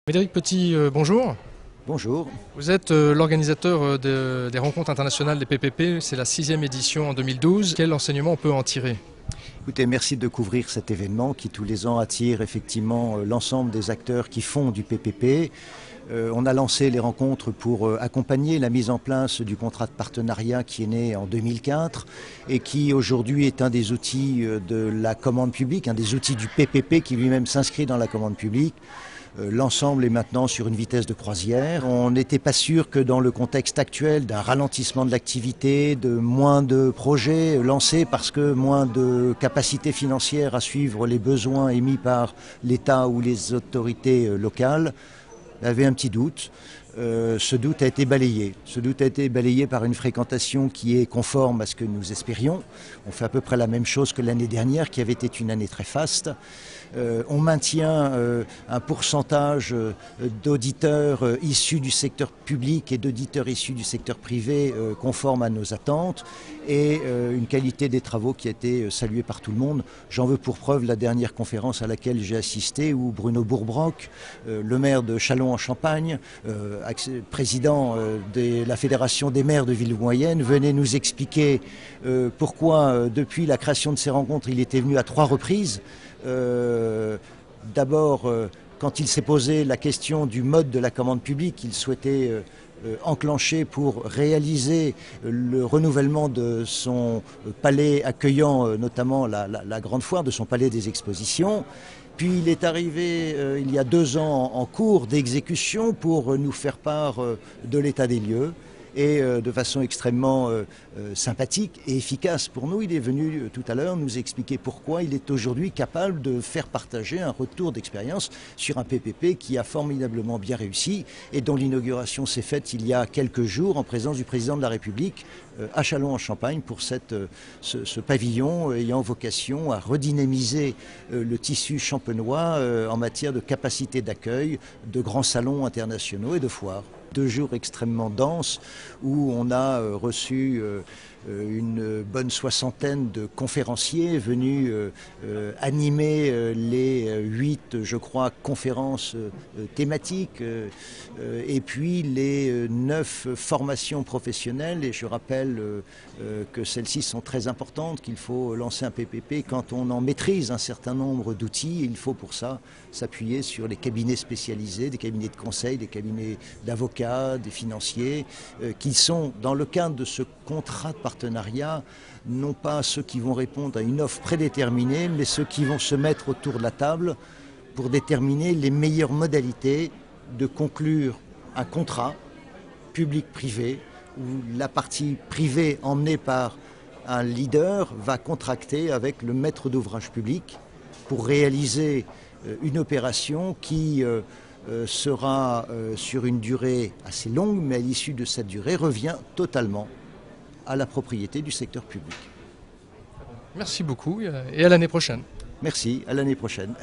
Médéric Petit, bonjour. Bonjour. Vous êtes l'organisateur des rencontres internationales des PPP, c'est la 6e édition en 2012. Quel enseignement on peut en tirer? Écoutez, merci de couvrir cet événement qui tous les ans attire effectivement l'ensemble des acteurs qui font du PPP. On a lancé les rencontres pour accompagner la mise en place du contrat de partenariat qui est né en 2004 et qui aujourd'hui est un des outils de la commande publique, un des outils du PPP qui lui-même s'inscrit dans la commande publique. L'ensemble est maintenant sur une vitesse de croisière. On n'était pas sûr que dans le contexte actuel d'un ralentissement de l'activité, de moins de projets lancés parce que moins de capacité financière à suivre les besoins émis par l'État ou les autorités locales, il y avait un petit doute. Ce doute a été balayé. Ce doute a été balayé par une fréquentation qui est conforme à ce que nous espérions. On fait à peu près la même chose que l'année dernière, qui avait été une année très faste. On maintient un pourcentage d'auditeurs issus du secteur public et d'auditeurs issus du secteur privé conforme à nos attentes et une qualité des travaux qui a été saluée par tout le monde. J'en veux pour preuve la dernière conférence à laquelle j'ai assisté où Bruno Bourbrock, le maire de Châlons-en-Champagne, président de la Fédération des maires de villes moyennes, venait nous expliquer pourquoi depuis la création de ces rencontres il était venu à 3 reprises. D'abord, quand il s'est posé la question du mode de la commande publique, il souhaitait enclencher pour réaliser le renouvellement de son palais accueillant notamment la grande foire, de son palais des expositions. Puis il est arrivé il y a 2 ans en cours d'exécution pour nous faire part de l'état des lieux. Et de façon extrêmement sympathique et efficace pour nous, il est venu tout à l'heure nous expliquer pourquoi il est aujourd'hui capable de faire partager un retour d'expérience sur un PPP qui a formidablement bien réussi et dont l'inauguration s'est faite il y a quelques jours en présence du président de la République à Châlons-en-Champagne pour ce pavillon ayant vocation à redynamiser le tissu champenois en matière de capacité d'accueil, de grands salons internationaux et de foires. 2 jours extrêmement denses où on a reçu une bonne soixantaine de conférenciers venus animer les 8, je crois, conférences thématiques et puis les 9 formations professionnelles. Et je rappelle que celles-ci sont très importantes, qu'il faut lancer un PPP quand on en maîtrise un certain nombre d'outils. Il faut pour ça s'appuyer sur les cabinets spécialisés, des cabinets de conseil, des cabinets d'avocats, des financiers, qui sont, dans le cadre de ce contrat de partenariat, non pas ceux qui vont répondre à une offre prédéterminée, mais ceux qui vont se mettre autour de la table pour déterminer les meilleures modalités de conclure un contrat public-privé, où la partie privée emmenée par un leader va contracter avec le maître d'ouvrage public pour réaliser une opération qui sera sur une durée assez longue, mais à l'issue de cette durée revient totalement à la propriété du secteur public. Merci beaucoup et à l'année prochaine. Merci, à l'année prochaine.